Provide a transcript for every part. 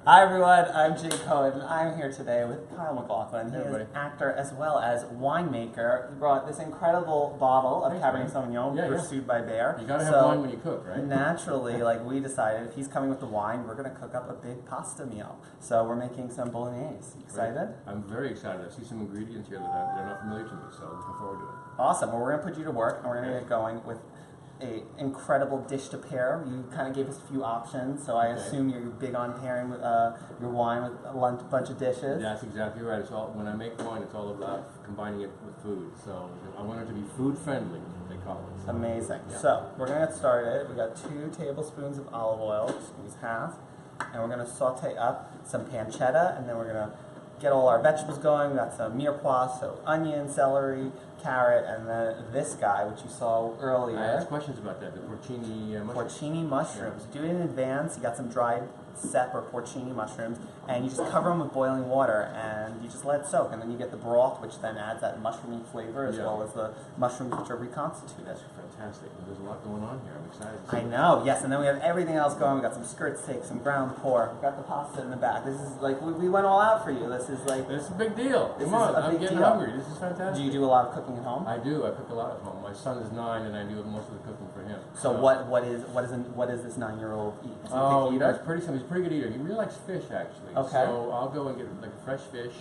Hi everyone, I'm Jake Cohen. I'm here today with Kyle MacLachlan. He Hey, is buddy. actor as well as winemaker. He brought this incredible bottle of Thanks, Cabernet man. Sauvignon, Yeah. pursued by Bear. You gotta have wine when you cook, right? Naturally, like we decided, if he's coming with the wine, we're gonna cook up a big pasta meal. So we're making some Bolognese. Excited? Great. I'm very excited. I see some ingredients here that are not familiar to me, so looking forward to it. Awesome. Well, we're gonna put you to work, and we're gonna get going with a incredible dish to pair. You kind of gave us a few options, so I assume you're big on pairing with, your wine with a bunch of dishes. That's exactly right. It's all, when I make wine, it's all about combining it with food. So I want it to be food friendly, they call it. So, Amazing. yeah. So we're gonna get started. We got 2 tablespoons of olive oil, just use half, and we're gonna saute up some pancetta, and then we're gonna get all our vegetables going. We got some mirepoix, so onion, celery, carrot, and then this guy, which you saw earlier. I asked questions about that, the porcini mushrooms. Porcini mushrooms. Do it in advance. You got some dried cep or porcini mushrooms, and you just cover them with boiling water, and you just let it soak, and then you get the broth, which then adds that mushroomy flavor as well as the mushrooms which are reconstituted. Fantastic. There's a lot going on here. I'm excited. I know, yes, and then we have everything else going. We got some skirt steak, some ground pork, we got the pasta in the back. This is like, we went all out for you. This is like... It's a big deal. This Come on, is a I'm big getting deal. hungry. This is fantastic. Do you do a lot of cooking at home? I do. I cook a lot at home. My son is 9, and I do most of the cooking for him. So what is this 9-year-old eat? Is he a picky eater? It's pretty simple. He's a pretty good eater. He really likes fish, actually. Okay. So I'll go and get like a fresh fish,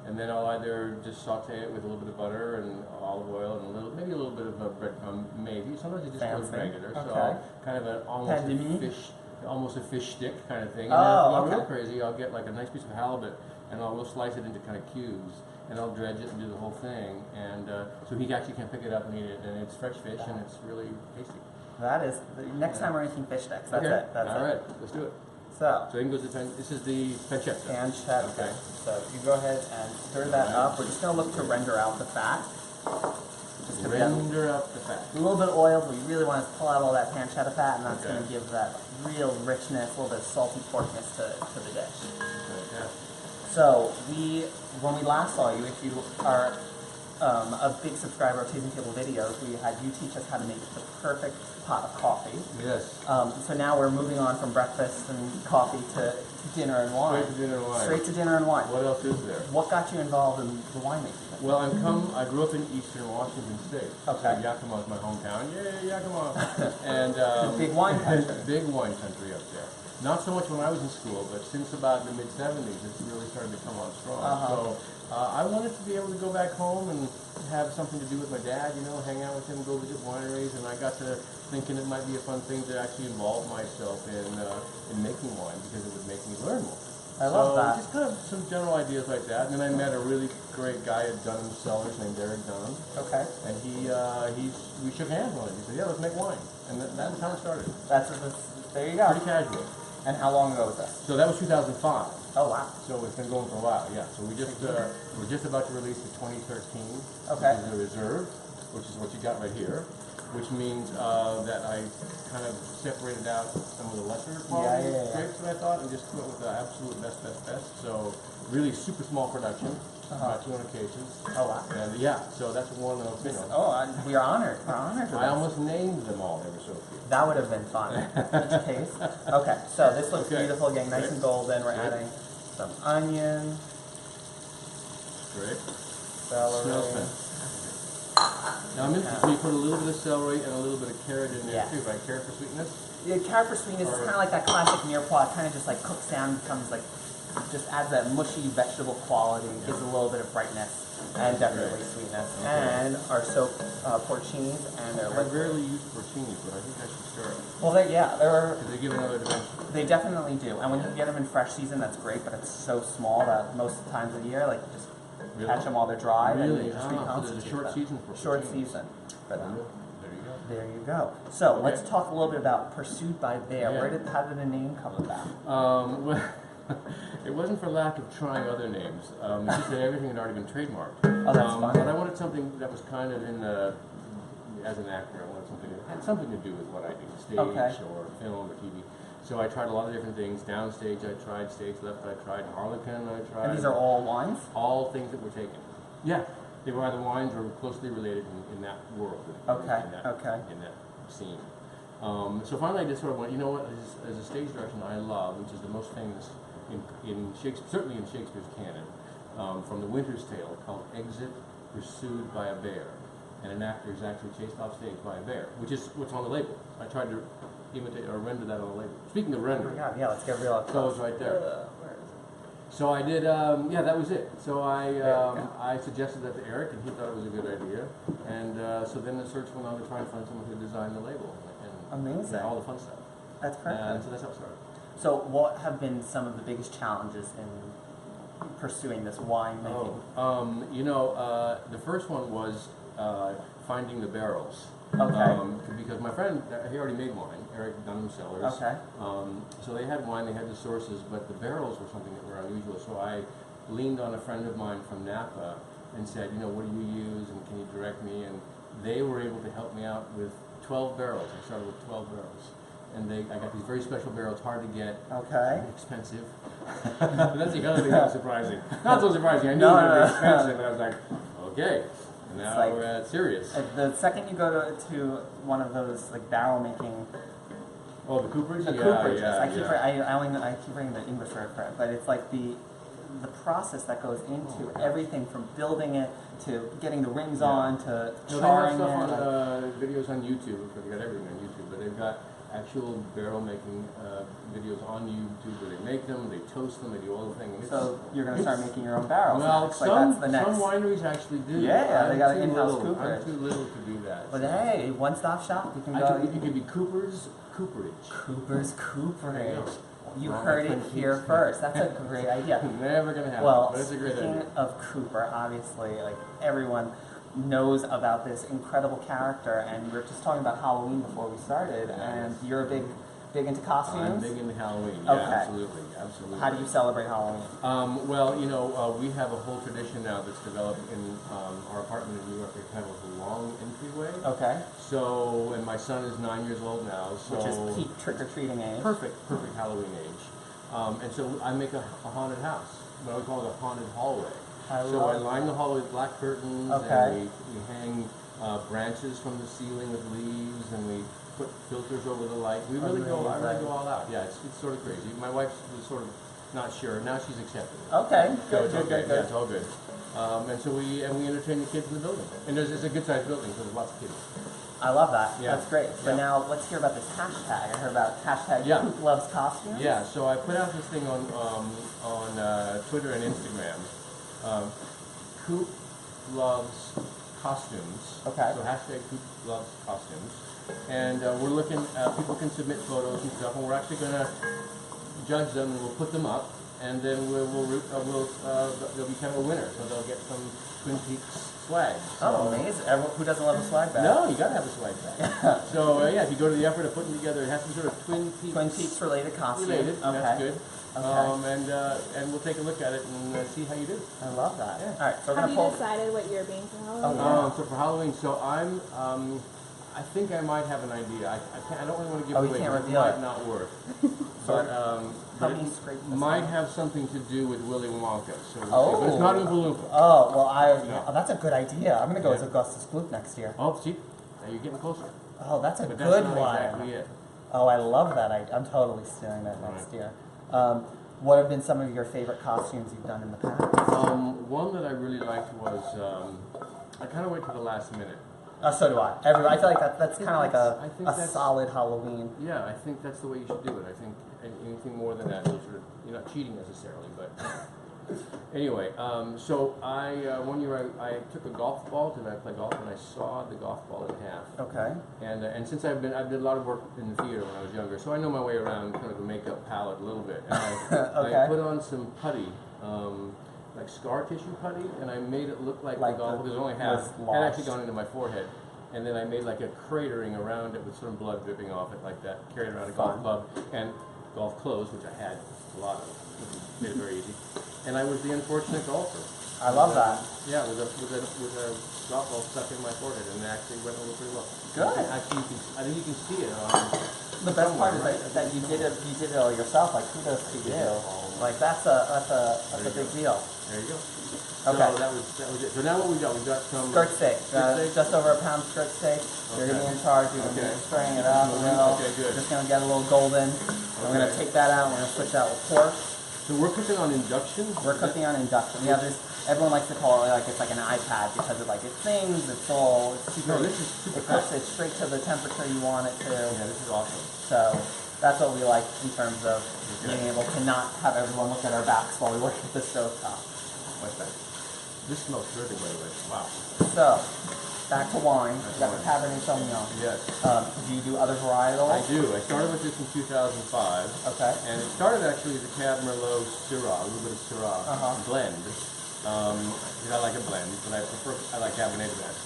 and then I'll either just saute it with a little bit of butter and olive oil and maybe a little bit of breadcrumb, maybe. Sometimes it just goes regular. Okay. So kind of almost a fish stick kind of thing. And Oh, then if I go real crazy, I'll get like a nice piece of halibut, and I'll slice it into kind of cubes, and I'll dredge it and do the whole thing, and so he actually can pick it up and eat it, and it's fresh fish and it's really tasty. That is, next time we're making fish sticks. That's it. That's All right, let's do it. So you can go to this is the pancetta. Pancetta. Okay. So you go ahead and stir that up. We're just going to look to render out the fat. Just Render out the fat. A little bit of oil, but we really want to pull out all that pancetta fat, and that's Okay. going to give that real richness, a little bit of salty porkness to the dish. Fantastic. So when we last saw you, if you are a big subscriber of Tasting Table videos, we had you teach us how to make the perfect pot of coffee. Yes. So now we're moving on from breakfast and coffee to dinner and wine. Straight to dinner and wine. Straight to dinner and wine. What else is there? What got you involved in the winemaking? Well, I grew up in eastern Washington State. Okay. So Yakima is my hometown. Yay, Yakima! And Big wine country. Big wine country up there. Not so much when I was in school, but since about the mid-'70s, it's really started to come on strong. So I wanted to be able to go back home and have something to do with my dad, hang out with him, go visit wineries, and I got to thinking it might be a fun thing to actually involve myself in making wine, because it would make me learn more. I love that. Just kind of some general ideas like that. And then I met a really great guy at Dunham Cellars named Eric Dunham. Okay. And we shook hands on it. He said, yeah, let's make wine. And that's how it started. There you go. Pretty casual. And how long ago was that? So that was 2005. Oh wow. So it's been going for a while, yeah. So we're just about to release the 2013, Okay. which is a reserve, which is what you got right here, which means that I kind of separated out some of the lesser quality grapes that I thought, and just went with the absolute best. So really super small production, about 200 cases. Oh wow. And yeah, so that's one of We are honored. We're honored for I this. almost named them all ever so few. That would have been fun. Each case. Okay, so this looks beautiful, getting nice and golden. We're adding some onion, Great. celery. Smells fantastic. Now I'm interested, so you put a little bit of celery and a little bit of carrot in there too, right? Carrot for sweetness? Yeah, carrot for sweetness is kind of like that classic mirepoix. It kind of just like cooks down, becomes like, just adds that mushy vegetable quality, gives a little bit of brightness, and definitely sweetness. And our soaked porcinis, and they're I rarely use porcinis, but I think I should stir it. well, they're Because they give another dimension. they definitely do. And when you get them in fresh season, that's great. But it's so small that most times of the year, like you just catch them while they're dry and Really? you just So reconstitute there's a short them. season for Short porcinis. season for them. There you go. There you go. So let's talk a little bit about Pursued by Bear. Yeah. How did the name come about? Well, it wasn't for lack of trying other names. It's just that everything had already been trademarked. Oh, that's fine. But I wanted something that was kind of in the, as an actor, I wanted something that had something to do with what I do, stage or film or TV. So I tried a lot of different things. Downstage, I tried. Stage left, I tried. Harlequin, I tried. And these are all wines? All things that were taken. Yeah. They were either wines or closely related in that world. In that scene. So finally I just sort of went, you know what, as a stage direction I love, which is the most famous in Shakespeare, certainly in Shakespeare's canon, from The Winter's Tale, called "Exit Pursued by a Bear," and an actor is actually chased off stage by a bear, which is what's on the label. I tried to imitate or render that on the label. Speaking of Oh my rendering, god, yeah, let's get real up so close. it's right there. Where is it? So I did, yeah, that was it. So you go. I suggested that to Eric, and he thought it was a good idea. And so then the search went on to try and find someone who designed the label and Amazing. all the fun stuff. That's And perfect. so that's how it started. So what have been some of the biggest challenges in pursuing this wine making? You know, the first one was finding the barrels. Okay. Because my friend, he already made wine, Eric Dunham Cellars. Okay. So they had wine, they had the sources, but the barrels were something that were unusual. So I leaned on a friend of mine from Napa and said, you know, what do you use and can you direct me? And they were able to help me out with 12 barrels. I started with 12 barrels. And I got these very special barrels, hard to get, Okay. expensive. But that's the other thing that was surprising. Not so surprising, I knew No, it would be no. expensive, but I was like, okay, now like- we're at serious. The second you go to one of those like barrel making, Oh, the Cooperage? the Yeah, cooperages, yeah, I keep yeah. I keep reading the English word for it, but it's like the process that goes into everything from building it to getting the rings Yeah. on to No, they have charring stuff it. on videos on YouTube, because they got everything on YouTube, but they've got actual barrel making videos on YouTube where they make them, they toast them, they do all the things. So you're gonna start making your own barrels. Well, next. Like that's the next. some wineries actually do. Yeah, they got an I'm too in-house little- cooperage. I'm too little to do that. But so. hey, one-stop shop. You can I go. could, you could be Cooper's Cooperage. Cooper's Cooperage. There You Well, heard my it friend here keeps- first. That's a great idea. Never gonna happen, Well, but it's a great speaking idea. of Cooper, obviously, like everyone knows about this incredible character, and we were just talking about Halloween before we started, and you're a big into costumes. I'm big into Halloween. Okay. Yeah, absolutely, absolutely. How do you celebrate Halloween? Well, you know, we have a whole tradition now that's developed in our apartment in New York. It kind of a long entryway. Okay. So, and my son is 9 years old now. So Which is peak trick-or-treating age. perfect Halloween age. And so I make a haunted house. What I would call it a haunted hallway. I So love I line the hallway with black curtains, Okay. and we hang branches from the ceiling with leaves, and we put filters over the light. We really go, I really go all out. Yeah, it's sort of crazy. My wife was sort of not sure. Now she's accepted it. Okay, So good, it's good, okay. good, Yeah, good. it's all good. And so we entertain the kids in the building. And it's a good sized building, so there's lots of kids. I love that. Yeah. That's great. So Yeah. now let's hear about this hashtag. I heard about hashtag Yeah. Coop Loves Costumes. Yeah, so I put out this thing on Twitter and Instagram. Coop loves costumes. Okay. So hashtag Coop loves costumes. And we're looking, people can submit photos and stuff, and we're actually going to judge them, and we'll put them up, and then there'll be kind of a winner, so they'll get some Twin Peaks swag. So, Oh, amazing. Who doesn't love a swag bag? No, you gotta have a swag bag. So yeah, if you go to the effort of putting together, it has to be sort of Twin Peaks Twin Peaks related costume. related. Okay. That's good. Okay. And we'll take a look at it and see how you do. I love that. Yeah. All right, so we're Have gonna you pull. decided what you're being for Oh, Halloween? yeah. So for Halloween, so I think I might have an idea. I don't really want to give Oh, it you away can't because it reveal might it. not work. Sorry. But Help me it scrape this might out. have something to do with Willy Wonka. So we'll see. Oh. But it's not Oompa Loompa. Oh, well, No. oh, that's a good idea. I'm gonna go Yeah. as Augustus Gloop next year. Oh, see, now you're getting closer. Oh, that's a But good that's not one. exactly it. Oh, I love that. I'm totally stealing that next year. What have been some of your favorite costumes you've done in the past? One that I really liked was I kind of wait till the last minute. So do I. I feel like that's kind of like I think a that's- solid Halloween. Yeah, I think that's the way you should do it. I think anything more than that, you're not cheating necessarily, but anyway. So one year I took a golf ball because I play golf, and I sawed the golf ball in half. Okay. And since I did a lot of work in the theater when I was younger, so I know my way around kind of the makeup palette a little bit. And Okay. I put on some putty. Like scar tissue putty, and I made it look like the golf, because it only half was had actually lodged. gone into my forehead, and then I made like a cratering around it with some blood dripping off it like that, carried around a golf Fun. club, and golf clothes, which I had a lot of, which made it very easy, and I was the unfortunate golfer. I love that. Yeah, with a golf ball stuck in my forehead, and it actually went over pretty well. Good. Actually, I think you can see it. The best part is that you did it all yourself. Like kudos to you. Like that's a big deal. There you go. Okay. So that was it. So now what we got? We got some Skirt steak. Skirt steak? Just over a pound skirt steak. You're gonna be in charge. You're gonna Okay. be spraying it up a little. Okay, good. Just gonna get a little golden. We're gonna take that out. We're gonna switch out with pork. So we're cooking on induction? We're cooking on induction. Yeah, everyone likes to call it like it's like an iPad because it sings, it's super. No, this is super it cooks it straight to the temperature you want it to. Yeah, this is awesome. So that's what we like in terms of being able to not have everyone look at our backs while we work at the stovetop. Like that. This smells terrific, by the way. Wow. So, back to wine. You got the Cabernet Sauvignon. Yes. Do you do other varietals? I do. I started with this in 2005. Okay. And it started actually as a Cab Merlot Syrah, a little bit of Syrah blend. I like a blend, but I like Cabernet the best.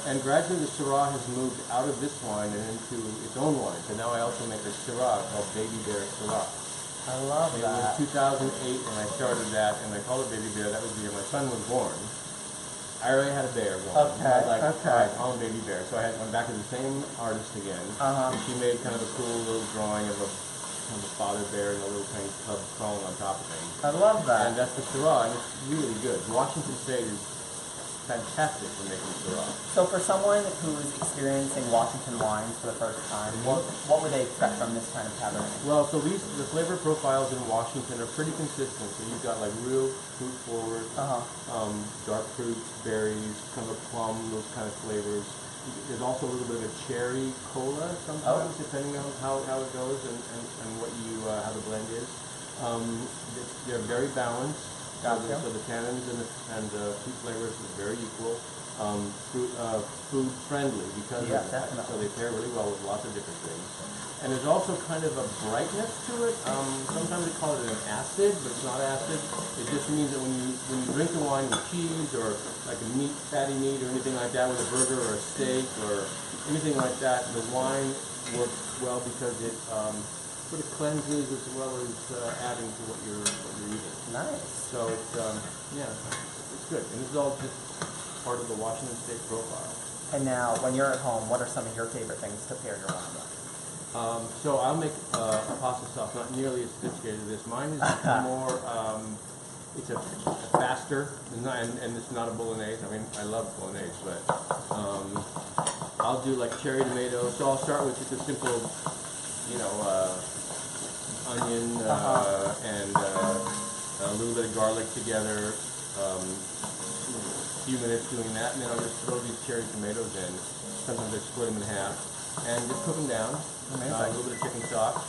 And gradually the Syrah has moved out of this wine and into its own wine. So now I also make a Syrah called Baby Bear Syrah. I love that. It was 2008 when I started that, and I called it Baby Bear. That was the year my son was born. I already had a bear going. Okay, I was like, okay. all right, call him Baby Bear. So I went back to the same artist again. And she made kind of a cool little drawing of a father bear and a little tiny cub crawling on top of him. I love that. And that's the Syrah, and it's really good. Washington State is fantastic for making Syrah. So for someone who is experiencing Washington wines for the first time, what would they expect from this kind of Cabernet? Well, so the flavor profiles in Washington are pretty consistent. So you've got like real fruit forward, dark fruits, berries, kind of a plum, those kind of flavors. There's also a little bit of a cherry cola sometimes, depending on how it goes and what how the blend is. They're very balanced. Gotcha. So the tannins and the fruit flavors are very equal. Food friendly because of that. definitely. So they pair really well with lots of different things. And there's also kind of a brightness to it. Sometimes they call it an acid, but it's not acid. It just means that when you drink the wine with cheese or like a fatty meat or anything like that with a burger or a steak or anything like that, the wine works well because it sort of cleanses as well as adding to what you're eating. Nice. So it's it's good. And this is all just part of the Washington State profile. And now, when you're at home, what are some of your favorite things to pair your wine with? So I'll make a pasta sauce, not nearly as sophisticated as this. Mine is more, it's a faster, and it's not a Bolognese. I mean, I love Bolognese, but I'll do like cherry tomato. So I'll start with just a simple, onion and a little bit of garlic together. A few minutes doing that, and then I'll just throw these cherry tomatoes in. Sometimes I split them in half, and just cook them down. A little bit of chicken stock,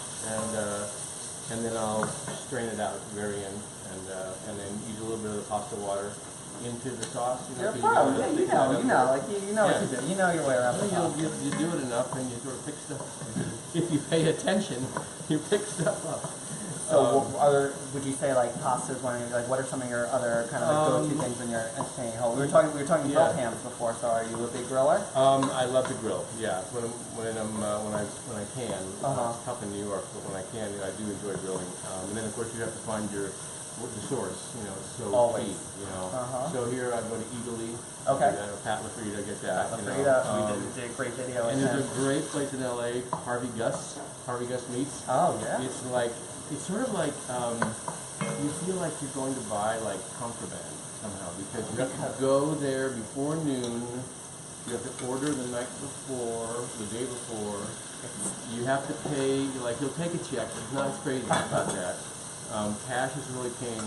and then I'll strain it out at the very end, and then use a little bit of the pasta water into the sauce. You're a pro. You know what you do. You know your way around the sauce. You do it enough, and you sort of pick stuff. If you pay attention, you pick stuff up. So, would you say like pastas? What are some of your other kind of go-to things when you're entertaining at home? We were talking grill pans before. So, are you a big griller? I love to grill. Yeah, when I can. It's tough in New York, but when I can, I do enjoy grilling. And then of course you have to find the source. It's so key. So here I go to Italy. Okay. Pat LaFrida, get that. We did a great video. And there's a great place in LA, Harvey Gus Meats. Oh yeah. It's sort of like you feel like you're going to buy like contraband somehow because you have to go there before noon. You have to order the night before, the day before. You have to pay. He'll take a check. It's not as crazy about that. Cash is really king.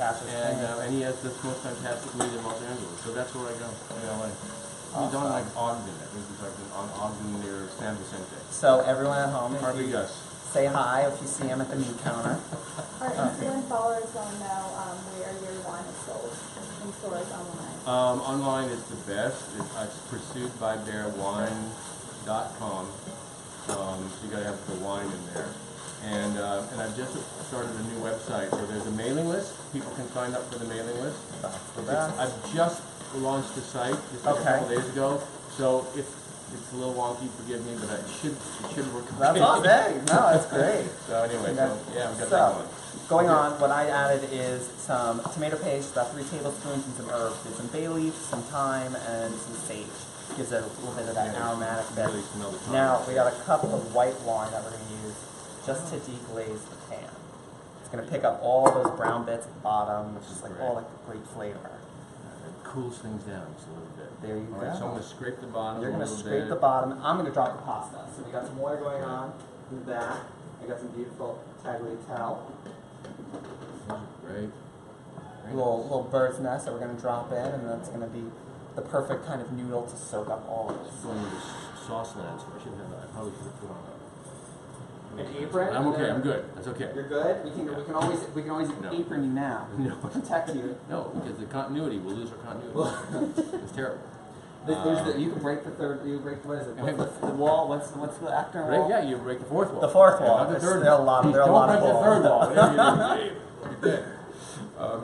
And he has the most fantastic meat in Los Angeles. So that's where I go in LA. He's on like Ogden. I think he's like on Ogden near San Vicente. So everyone at home, Harvey Gus. Say hi if you see him at the meat counter. Our Instagram followers don't know where your wine is sold in stores online. Online it's the best. It's pursuedbybearwine.com. So you gotta have the wine in there. And I've just started a new website. So there's a mailing list. People can sign up for the mailing list. I've just launched the site just a couple days ago. So if it's a little wonky, forgive me, but it should work. That's awesome. Hey, no, that's great. So anyway, we've got that one. Going on, what I added is some tomato paste, about 3 tablespoons, and some herbs. There's some bay leaf, some thyme, and some sage. Gives it a little bit of that aromatic bit. Really smell the thyme. Now, we got a cup of white wine that we're going to use just to deglaze the pan. It's going to pick up all those brown bits at the bottom, which is like all like the great flavor. Cools things down just a little bit. There you go. Alright, so I'm going to scrape the bottom. You're going to scrape the bottom. I'm going to drop the pasta. So we got some water going on in the back. I got some beautiful tagliatelle. Great. Very Little bird's nest that we're gonna drop in, and that's gonna be the perfect kind of noodle to soak up all of nice. this. Going into sauce land, so I should have that. I probably should have put on An apron? I'm okay. I'm good. That's okay. You're good. We can always No. apron you now. No. Protect you. No, because the continuity, we'll lose our continuity. It's terrible. You can break the third. You break what is it? What's the wall? What's the actor Right? wall? Yeah, you break the fourth wall. The fourth wall. Not the third There are a wall. lot. Please There are a don't lot of break the walls. third wall. Whatever you do, Dave. You're dead.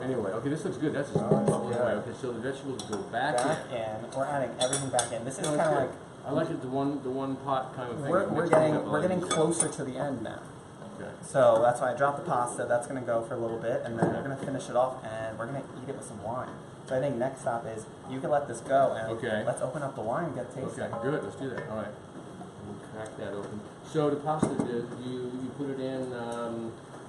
Anyway, okay, this looks good. That's just bubbling away. Okay, so the vegetables go back in. We're adding everything back in. This is No, kind of it's like good. I like it. The one pot kind of thing. we're getting closer to the end now. Okay. So that's why I dropped the pasta. That's gonna go for a little bit, and then we're gonna finish it off, and we're gonna eat it with some wine. So I think next stop is you can let this go, and Okay. let's open up the wine and get a taste. Okay, good. Let's do that. All right. We'll crack that open. So the pasta, you put it in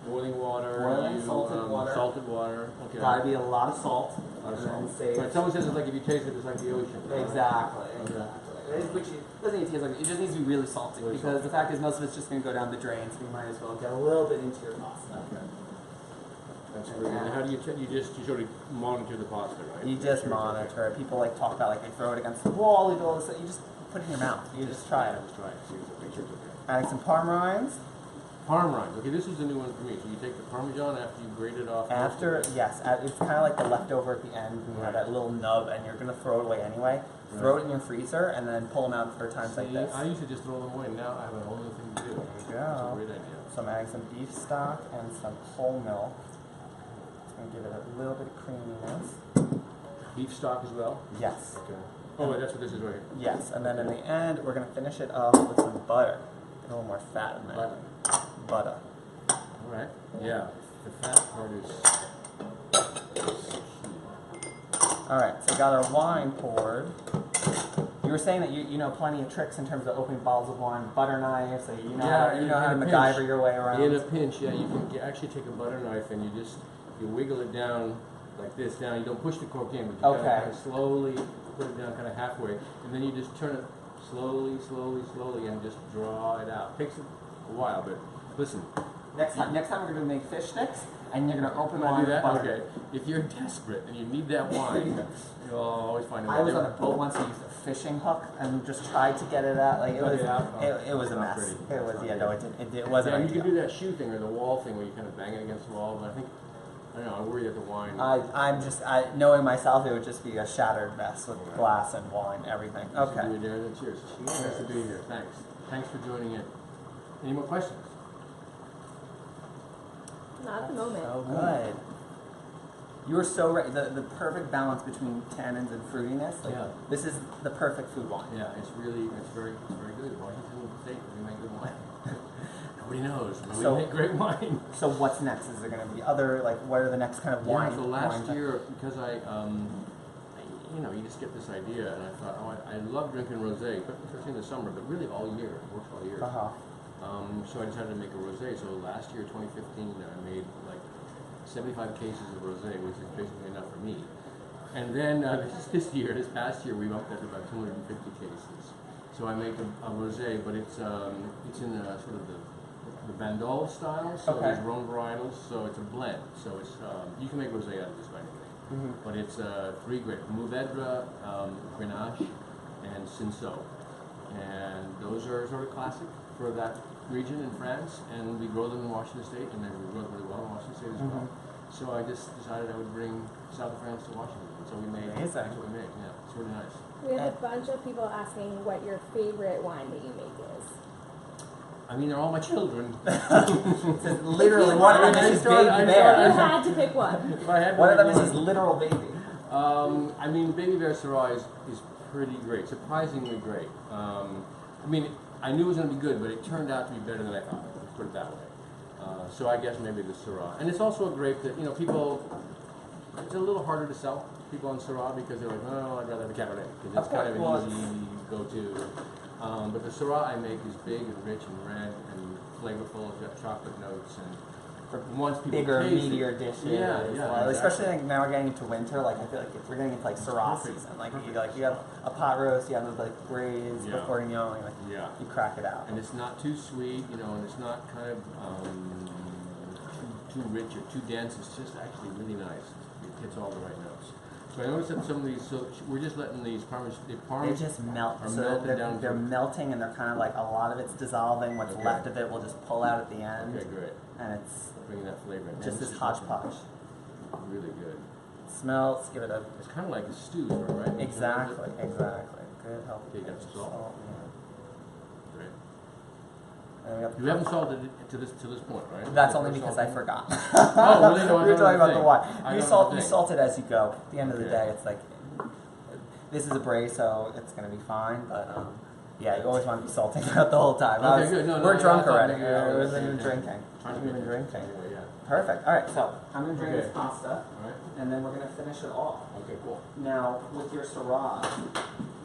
boiling water. Boiling, salted water. Salted water. Okay. Gotta be a lot of salt. A lot of and then salt. sage. But someone says it's like if you taste it, it's like the ocean. Exactly. Okay. Which doesn't even taste like it. Just needs to be really salty Really because salty. the fact is most of it's just gonna go down the drain. So you might as well get a little bit into your pasta. Okay. That's great. And how do you you sort of monitor the pasta, right? You just monitor it. People like talk about like they throw it against the wall. They do all this. You just put it in your mouth. You just try it. Just try it. See if the picture's okay. Adding some parm rinds. Parm rinds. Okay, this is a new one for me. So you take the Parmesan after you grate it off. After, yes, it's kind of like the leftover at the end. You have that little nub, and you're gonna throw it away anyway. Throw it in your freezer, and then pull them out for times like this. I used to just throw them away. Now I have a whole other thing to do. There you That's a go. great idea. So I'm adding some beef stock and some whole milk. It's gonna give it a little bit of creaminess. Beef stock as well. Yes, Okay. Oh, wait, that's what this is right here. yes, and then in the end, we're gonna finish it off with some butter. Get a little more fat in there. Butter. All right. Yeah. The fat part is. All right, so we got our wine poured. You were saying that you know plenty of tricks in terms of opening bottles of wine, butter knife, so you know how to MacGyver your way around. In a pinch, yeah, you can actually take a butter knife and you wiggle it down like this down. You don't push the cork in, but you kind of slowly put it down kind of halfway, and then you just turn it slowly, and just draw it out. Takes a while, but listen. Next time we're gonna make fish sticks, and you're gonna open Wanna wine do that? with butter. Okay. If you're desperate and you need that wine, you'll always find a way. I was on a boat once and used a fishing hook and just tried to get it out. Like it was a Not mess. pretty. It was it wasn't. Yeah, you ideal. can do that shoe thing or the wall thing where you kind of bang it against the wall, but I don't know, I worry that the wine. I'm just knowing myself, it would just be a shattered mess with glass and wine, everything. Okay. Do it there, then cheers. Nice to be here. Thanks. Thanks for joining in. Any more questions? Not at the moment. So good. You were so right. The perfect balance between tannins and fruitiness. Like, Yeah. This is the perfect food wine. Yeah, it's very good. Washington State, we make good wine. Nobody knows, but we make great wine. So what's next? Is there going to be other, like, what are the next kind of wine? Yeah, so last wine year, because you just get this idea, and I thought, I love drinking rosé, but especially in the summer, but really all year. It works all year. So I decided to make a rosé. So last year, 2015, I made like 75 cases of rosé, which is basically enough for me. And then this past year, we upped that to about 250 cases. So I make a rosé, but it's in sort of the Bandol style. So there's Rhone varietals. So it's a blend. So it's you can make rosé out of just about anything. But it's 3 grapes: Mourvèdre, Grenache, and Cinsault. And those are sort of classic for that region in France, and we grow them in Washington State, and they grow really well in Washington State as well. So I just decided I would bring South of France to Washington. So we made. That's what we made. Yeah, it's really nice. We have a bunch of people asking what your favorite wine that you make is. I mean, they're all my children. Literally, one of them is his baby bear. You had to pick one. One of them is his literal baby. I mean, Baby Bear Syrah is pretty great, surprisingly great. I mean, I knew it was going to be good, but it turned out to be better than I thought. Let's put it that way. So I guess maybe the Syrah. And it's also a grape that, people, it's a little harder to sell people on Syrah because they're like, oh, I'd rather have a Cabernet, because it's kind of an easy go-to. But the Syrah I make is big and rich and red and flavorful. It's got chocolate notes and once people bigger, taste meatier it, dishes. Yeah, Exactly. Especially like now we're getting into winter. Like I feel like if we're getting into like Syrah season, you have a pot roast, you have those like braised bourguignon, you crack it out. And it's not too sweet, and it's not kind of too too rich or too dense. It's just actually really nice. It hits all the right notes. So I noticed that some of these, so we're just letting these They just melt. are So melted down they're to, melting, and they're kind of like a lot of it's dissolving. What's Okay. left of it we'll just pull out at the end, okay, great. and it's Bringing that flavor in. just Man, this is hodgepodge. really good. Smells. Give it a It's kind of like a stew, right? exactly. Good healthy. Okay, you got some salt? Yeah. Great. And we got the You haven't salted it to this point, right? That's The only first because I salting? forgot. Oh, really? No, I We were don't talking know about the the thing. wine. I You don't know the you thing. salt it as you go. At the end of the Okay. day, it's like this is a braise, so it's gonna be fine. But yeah, you always want to be salting throughout the whole time. Okay, good. No, we're no, drunk I thought already. maybe I We're was even saying- drinking. Trying to We're even get drinking. Yeah. Perfect. All right, so I'm gonna drink Okay. this pasta, All right. and then we're gonna finish it off. Okay, cool. Now, with your Syrah,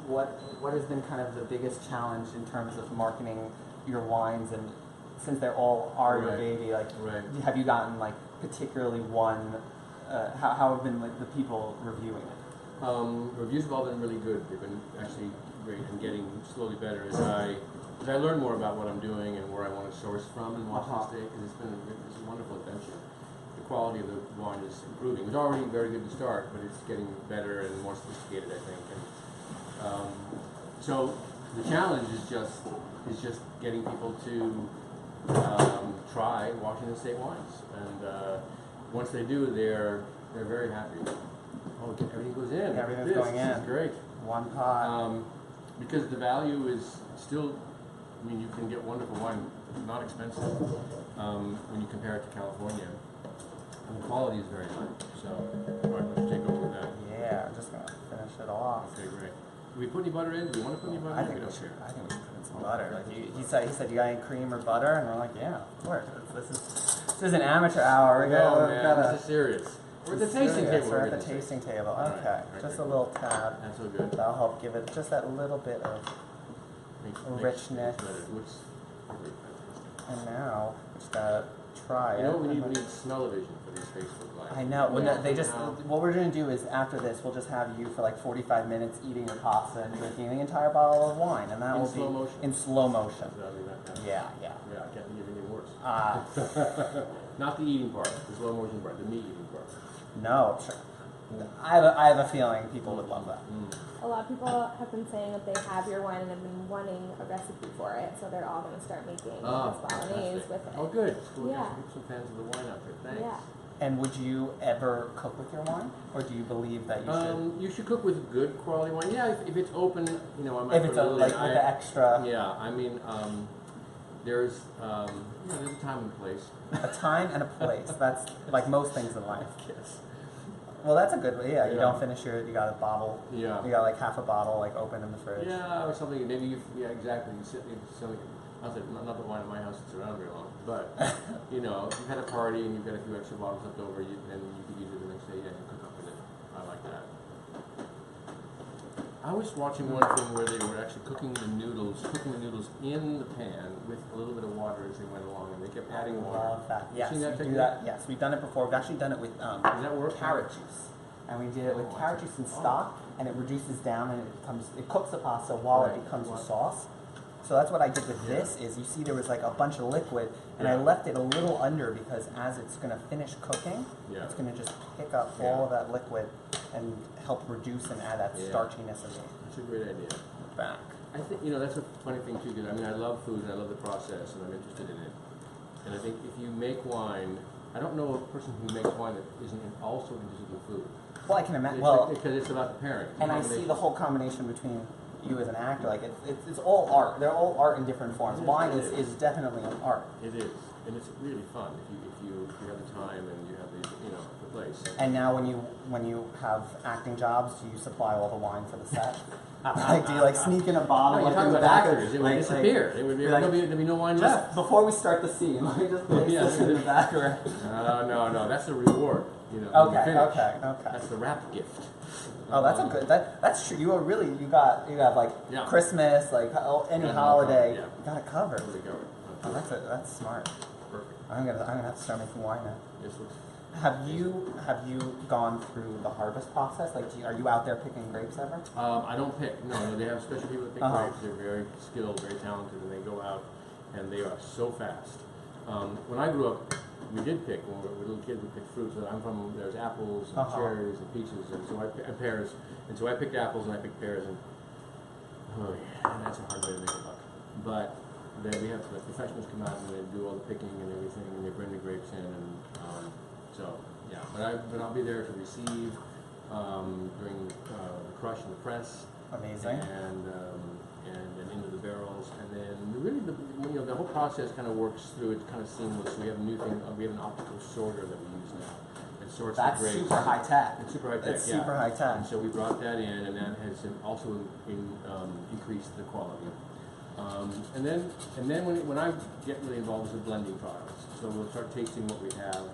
what has been kind of the biggest challenge in terms of marketing your wines, and since they're all your Right. baby, like, Right. have you gotten like particularly one? How have been like the people reviewing it? Reviews have all been really good. They've been actually great and getting slowly better as I learn more about what I'm doing and where I want to source from in Washington State. Because it's a wonderful adventure. The quality of the wine is improving. It was already very good to start, but it's getting better and more sophisticated, I think. And so the challenge is just getting people to try Washington State wines, and once they do, they're very happy. Oh, everything goes in. Everything's This going is in. great. One pot. Because the value is still, I mean, you can get wonderful wine, not expensive, when you compare it to California. And the quality is very high. So, all right, let's take over with that. Yeah, I'm just gonna finish it off. Okay, great. Do we put any butter in? Do we want to put any butter I in? think we don't should. care. I think we should put in some butter. Like he said, you got any cream or butter? And we're like, yeah, of course. This is an amateur hour. We No, gotta, man, this is serious. We're at the tasting table. We're for at the goodness tasting sakes. table. All right, Okay, all right, just a great. little tab. That's so good. That'll help give it just that little bit of. Makes Richness. better. It looks really fantastic. And now we just gotta try it. You know what we need? We need smell-o-vision for these Facebook lives. I know. When Yeah. they just Yeah. what we're gonna do is after this, we'll just have you for like 45 minutes eating your pasta and drinking the entire bottle of wine, and that In will slow be motion. in slow motion. So, I mean, that- Yeah. Yeah, I can't think of anything Uh, worse. Not the eating part, the slow motion part, the meat eating part. no, sure. I have a feeling people would love that. A lot of people have been saying that they have your wine and have been wanting a recipe for it, so they're all going to start making this Bolognese fantastic. with it. Oh, good. So we Yeah. got some fans of the wine out there. Thanks. Yeah. And would you ever cook with your wine, or do you believe that you should? You should cook with good quality wine. Yeah, if it's open, you know, I might If put it's a a, little like in. with the extra, Yeah, I mean, there's a time and place. a time and a place. That's like most things in life. Yes. Well, that's a good way. Yeah, you Yeah. don't finish you got a bottle. Yeah. You got like half a bottle like open in the fridge. Yeah, or something. Maybe yeah, exactly. You sit something. Not that wine in my house sits around very long, but you know, if you've had a party and you've got a few extra bottles left over, and you could use it the next day. Yeah, you cook up with it. I like that. I was watching one thing where they were actually cooking the noodles in the pan with a little bit of water as they went along, and they kept adding water. Love that. You Yes, seen that we do technique? that. Yes, we've done it before. We've actually done it with Does that work? carrot juice, and we did it with Oh, carrot I see. juice and stock, and it reduces down and it cooks the pasta while Right. it becomes a Wow. sauce. So that's what I did with Yeah. this. Is you see there was like a bunch of liquid, and I Yeah. left it a little under because as it's going to finish cooking, Yeah. it's going to just pick up Yeah. all of that liquid and help reduce and add that Yeah. starchiness in That's a great idea. the back. I think, you know, that's a funny thing too, because I mean, I love food and I love the process and I'm interested in it. And I think if you make wine, I don't know a person who makes wine that isn't also interested in food. Well, I can imagine. Well, Because it's about the pairing. and I see the whole combination between you as an actor. Like it's all art. They're all art in different forms. Yes, Wine it is definitely an art. It is, and it's really fun if you have the time and you have the place. And now when you have acting jobs, do you supply all the wine for the set? Like, do you like sneak in a bottle? No, you're like, talking in the about back of- actors. It would like- disappear. It would be like, there'd be no wine just left. before we start the scene, let me just place Yeah. this in the back. Or, No, that's the reward. You know, when you okay, finish. okay. That's the wrap gift. Oh, that's a good. That's true. You are really you have like Yeah. Christmas, like any Yeah, no holiday. problem, yeah. You got it covered. There we go. Oh, that's smart. Perfect. I'm gonna have to start making wine now. This looks. Have you gone through the harvest process? Like, are you out there picking grapes ever? I don't pick. No, they have special people that pick Uh-huh. grapes. They're very skilled, very talented, and they go out and they are so fast. When I grew up, we did pick when we were little kids. We picked fruit. So there's apples and cherries and peaches, and pears. And so I picked apples and I picked pears, and oh yeah, and that's a hard way to make a buck. But then we have the professionals come out and they do all the picking and everything, and they bring the grapes in, and so yeah. But I'll be there to receive during the crush and the press. Amazing. And then into the barrels, and then really the whole process kind of works through. It's kind of seamless. We have a new thing. We have an optical sorter that we use now. It sorts That's the grapes. super high tech. It's super high tech. It's super high tech. And so we brought that in, and that has also increased the quality. And then when I get really involved with the blending products, so we'll start tasting what we have.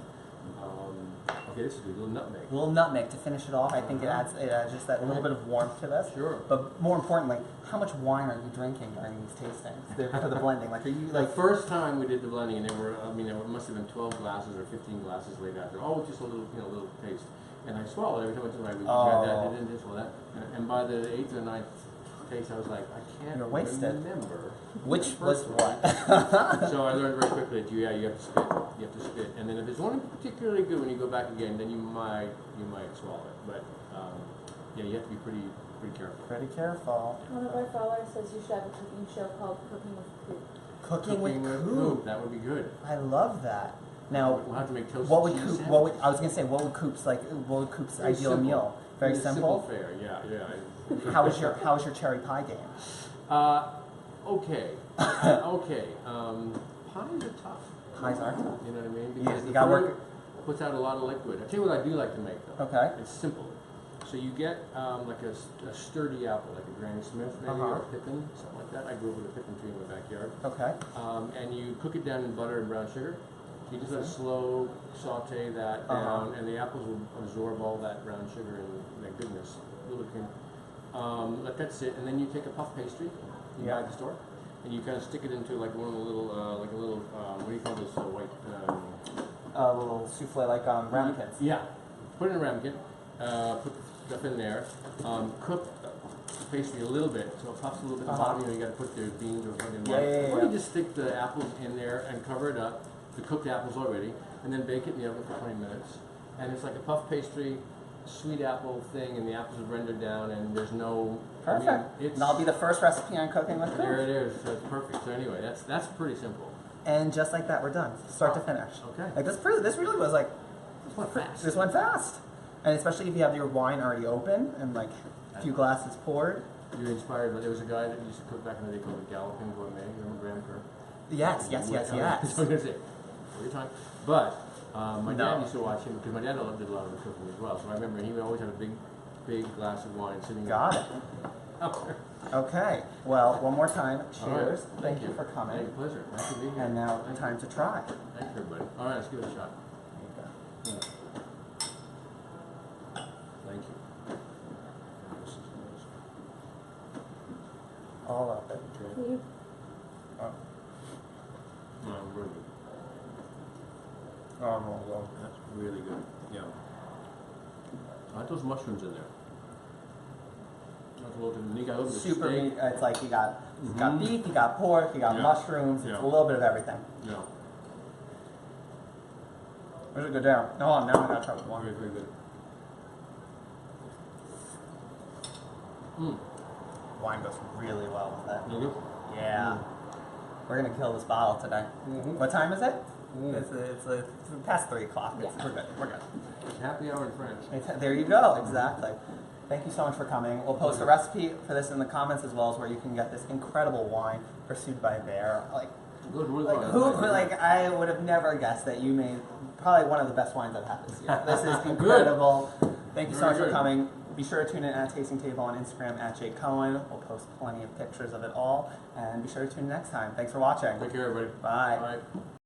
Okay, this is good. A little nutmeg. A little nutmeg to finish it off. I think it adds just that little bit of warmth to this. Sure. But more importantly, how much wine are you drinking during these tastings for the blending? Like, are you like? The first time we did the blending, and there must have been 12 glasses or 15 glasses laid out there. Oh, just a little, little taste. And I swallowed every time I took it. We had that, didn't just swallow that. And by the 8th or 9th taste, I was like, I can't remember Which was what? So I learned very quickly that you have to spit. You have to spit. And then if there's one particularly good when you go back again, then you might swallow it. But yeah, you have to be pretty careful. Pretty careful. One of our followers says you should have a cooking show called Cooking with Coop. Cooking with Coop. That would be good. I love that. Now, we'll have to make toasted what would cheese Coop? I was gonna say, what would Coop's ideal meal? Very simple. Simple fare. Yeah. How was your cherry pie game? Okay. Okay. Pies are tough. Pies are tough. You know what I mean? Because you got work. Puts out a lot of liquid. I tell you what I do like to make though. Okay. It's simple. So you get like a sturdy apple, like a Granny Smith maybe, or a Pippin, something like that. I grew up with a Pippin tree in my backyard. Okay. And you cook it down in butter and brown sugar. You just let it slow saute that down, and the apples will absorb all that brown sugar and that goodness. A little bit cream. Let that sit, and then you take a puff pastry you buy at the store, and you kind of stick it into like one of the little, what do you call those white? A little souffle like ramekins. Yeah. Put it in a ramekin. Put the stuff in there. Cook the pastry a little bit, so it puffs a little bit at the bottom. You got to put the beans or something in there. Or you just stick the apples in there and cover it up. The cooked apples already, and then bake it in the oven for 20 minutes. And it's like a puff pastry, sweet apple thing, and the apples are rendered down, and there's no... Perfect. And I'll be the first recipe on Cooking with Coop. There it is. That's perfect. So anyway, that's pretty simple. And just like that, we're done, start to finish. Okay. Like this really was like... This went fast. This went fast. And especially if you have your wine already open, and like a few glasses poured. You're inspired, but there was a guy that used to cook back in the day called the Galloping Gourmet. You remember Graham Kerr? Yes. So I'm going to say, every time. But my dad used to watch him because my dad did a lot of the cooking as well. So I remember he always had a big glass of wine sitting Got it. Okay. Well, one more time. Cheers. Right. Thank you for coming. Hey, pleasure. Nice to be here. And now time to try. Thanks, everybody. All right, let's give it a shot. There you go. Thank you. This is nice. All of it. Okay. Oh. No, really good. Oh, well. That's really good. Yeah. I like those mushrooms in there. That's a little bit unique. I love the Super steak. meat. It's like you got beef, you got pork, you got mushrooms. It's a little bit of everything. Yeah. Where's it go down? Oh, now I gotta try with one. Very, very good. Mm. Wine goes really well with that. You good? Yeah. We're gonna kill this bottle today. What time is it? It's past 3 o'clock. We're good. We're good. It's happy hour in French. There you go. Exactly. Thank you so much for coming. We'll post a recipe for this in the comments as well as where you can get this incredible wine pursued by Bear. I would have never guessed that you made probably one of the best wines I've had this year. This is incredible. Thank you so much for coming. Be sure to tune in at Tasting Table on Instagram at Jake Cohen. We'll post plenty of pictures of it all. And be sure to tune in next time. Thanks for watching. Take care, everybody. Bye. Bye.